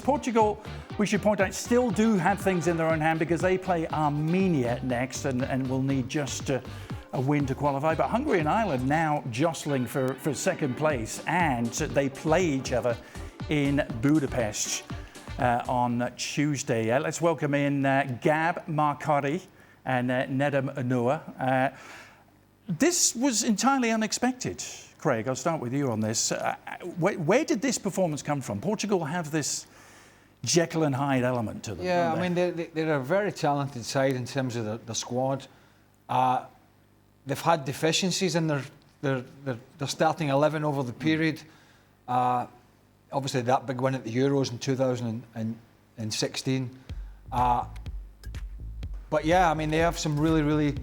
Portugal, we should point out, still do have things in their own hand because they play Armenia next and will need just a win to qualify. But Hungary and Ireland now jostling for second place, and they play each other in Budapest on Tuesday. Let's welcome in Gab Marcotti and Nedum Anua. This was entirely unexpected. Craig, I'll start with you on this. Where did this performance come from? Portugal have this Jekyll and Hyde element to them. Yeah, I mean, they're a very talented side in terms of the squad. They've had deficiencies in their starting 11 over the period. Obviously, that big win at the Euros in 2016. But yeah, I mean, they have some really, really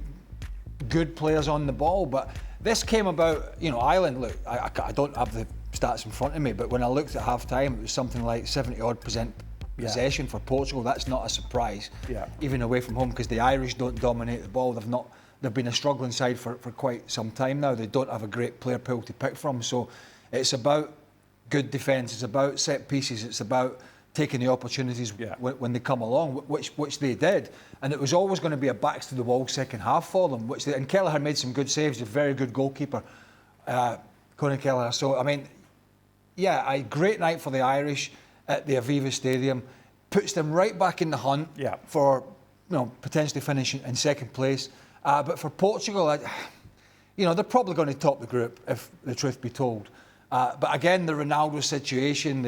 good players on the ball. But this came about, you know, Ireland, look, I don't have the stats in front of me, but when I looked at half-time, it was something like 70-odd% possession for Portugal. That's not a surprise, even away from home, because the Irish don't dominate the ball. They've been a struggling side for quite some time now. They don't have a great player pool to pick from. So it's about good defence, it's about set pieces, it's about taking the opportunities when they come along, which they did. And it was always going to be a backs to the wall second half for them, and Kelleher made some good saves, a very good goalkeeper, Conor Kelleher. So, I mean, yeah, a great night for the Irish at the Aviva Stadium. Puts them right back in the hunt for, you know, potentially finishing in second place. But for Portugal, you know, they're probably going to top the group, if the truth be told. But again, the Ronaldo situation,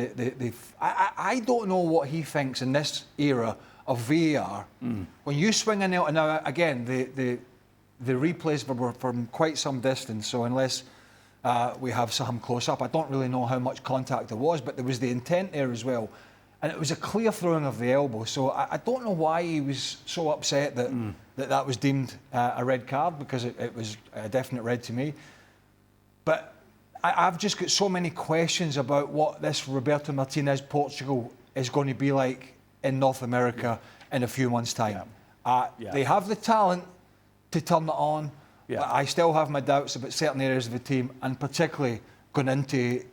I don't know what he thinks in this era of VAR. When you swing in there, now again, the replays were from quite some distance, so unless we have some close up, I don't really know how much contact there was, but there was the intent there as well. And it was a clear throwing of the elbow, so I don't know why he was so upset that was deemed a red card, because it was a definite red to me. But I've just got so many questions about what this Roberto Martinez Portugal is going to be like in North America in a few months' time. They have the talent to turn it on, but I still have my doubts about certain areas of the team, and particularly going into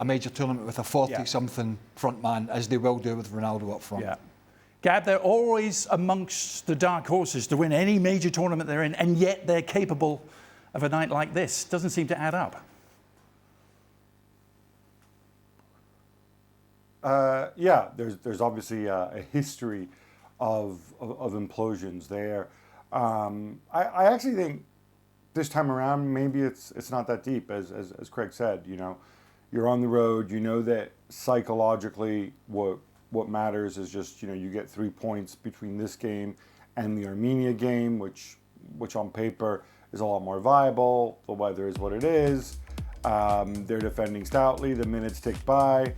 a major tournament with a 40-something front man, as they will do with Ronaldo up front. Gab, they're always amongst the dark horses to win any major tournament they're in, and yet they're capable of a night like this. Doesn't seem to add up. There's obviously a history of implosions there. I actually think this time around maybe it's not that deep, as Craig said. You know, you're on the road. You know that psychologically what matters is just, you know, you get 3 points between this game and the Armenia game, which on paper is a lot more viable. The weather is what it is. They're defending stoutly. The minutes tick by.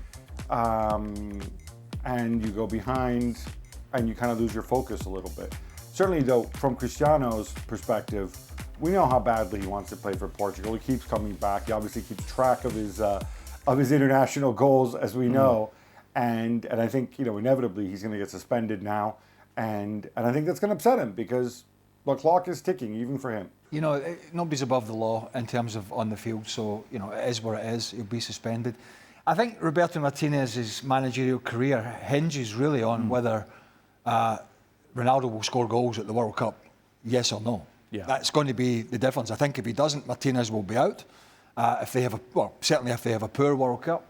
And you go behind and you kind of lose your focus a little bit. Certainly, though, from Cristiano's perspective, we know how badly he wants to play for Portugal. He keeps coming back. He obviously keeps track of his international goals, as we know. And I think, you know, inevitably he's going to get suspended now. And I think that's going to upset him, because the clock is ticking, even for him. You know, nobody's above the law in terms of on the field. So, you know, it is what it is. He'll be suspended. I think Roberto Martinez's managerial career hinges really on whether Ronaldo will score goals at the World Cup, yes or no. That's going to be the difference. I think if he doesn't, Martinez will be out. Certainly if they have a poor World Cup.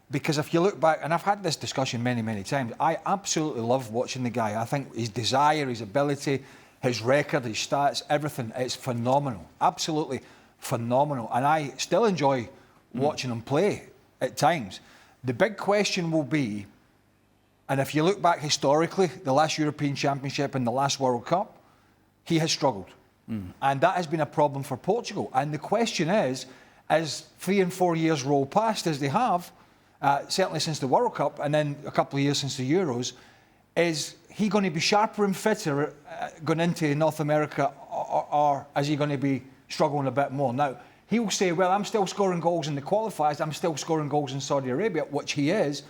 Because if you look back, and I've had this discussion many, many times, I absolutely love watching the guy. I think his desire, his ability, his record, his stats, everything, it's phenomenal. Absolutely phenomenal. And I still enjoy watching him play at times. The big question will be, and if you look back historically, the last European Championship and the last World Cup, he has struggled. And that has been a problem for Portugal. And the question is, as 3 and 4 years roll past, as they have, certainly since the World Cup, and then a couple of years since the Euros, is he going to be sharper and fitter going into North America, or is he going to be struggling a bit more? Now, he'll say, well, I'm still scoring goals in the qualifiers, I'm still scoring goals in Saudi Arabia, which he is.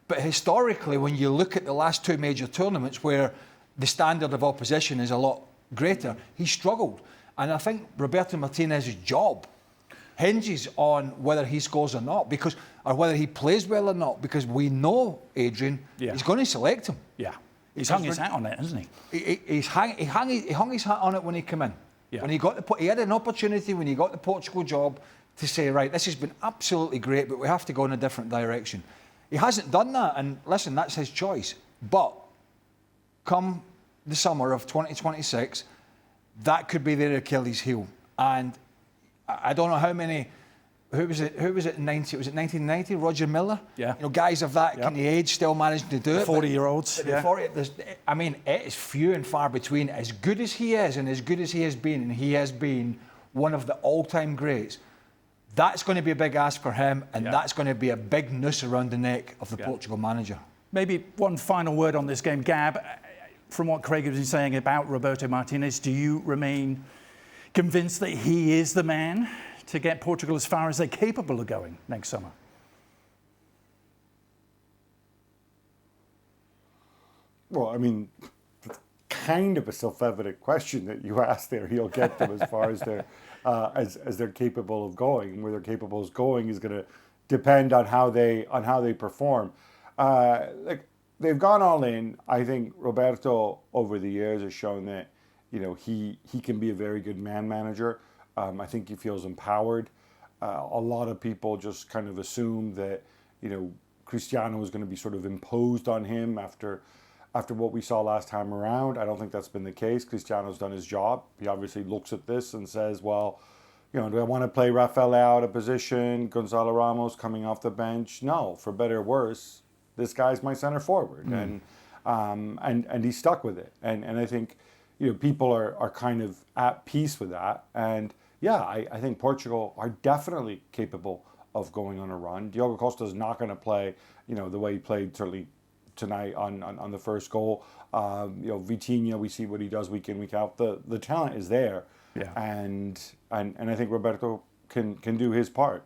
But historically, when you look at the last 2 major tournaments where the standard of opposition is a lot greater, he struggled. And I think Roberto Martinez's job hinges on whether he scores or not, or whether he plays well or not, because we know, Adrian, he's going to select him. Yeah. He's hung his hat on it, hasn't he? He hung his hat on it when he came in. Yeah. When he had an opportunity when he got the Portugal job to say, right, this has been absolutely great, but we have to go in a different direction. He hasn't done that, and listen, that's his choice. But come the summer of 2026, that could be their Achilles heel. And I don't know how many. Who was it? 90? Was it 1990? Roger Miller. Yeah. You know, guys of that kind of age still managing to do it. 40-year-olds. Yeah. 40. I mean, it is few and far between. As good as he is, and as good as he has been, and he has been one of the all-time greats. That's going to be a big ask for him, and that's going to be a big noose around the neck of the Portugal manager. Maybe one final word on this game, Gab. From what Craig was saying about Roberto Martinez, do you remain convinced that he is the man to get Portugal as far as they're capable of going next summer? Well, I mean, it's kind of a self-evident question that you asked there. He'll get them as far as they're as they're capable of going. Where they're capable of going is going to depend on how they perform. Like, they've gone all in. I think Roberto over the years has shown that, you know, he can be a very good man manager. I think he feels empowered. A lot of people just kind of assume that, you know, Cristiano was going to be sort of imposed on him after what we saw last time around. I don't think that's been the case. Cristiano's done his job. He obviously looks at this and says, well, you know, do I want to play Rafael out of position, Gonzalo Ramos coming off the bench? No, for better or worse, this guy's my center forward. And he's stuck with it. And I think, you know, people are kind of at peace with that. And yeah, I think Portugal are definitely capable of going on a run. Diogo Costa's not going to play, you know, the way he played certainly tonight on the first goal. You know, Vitinha, we see what he does week in, week out. The talent is there. Yeah. And I think Roberto can do his part.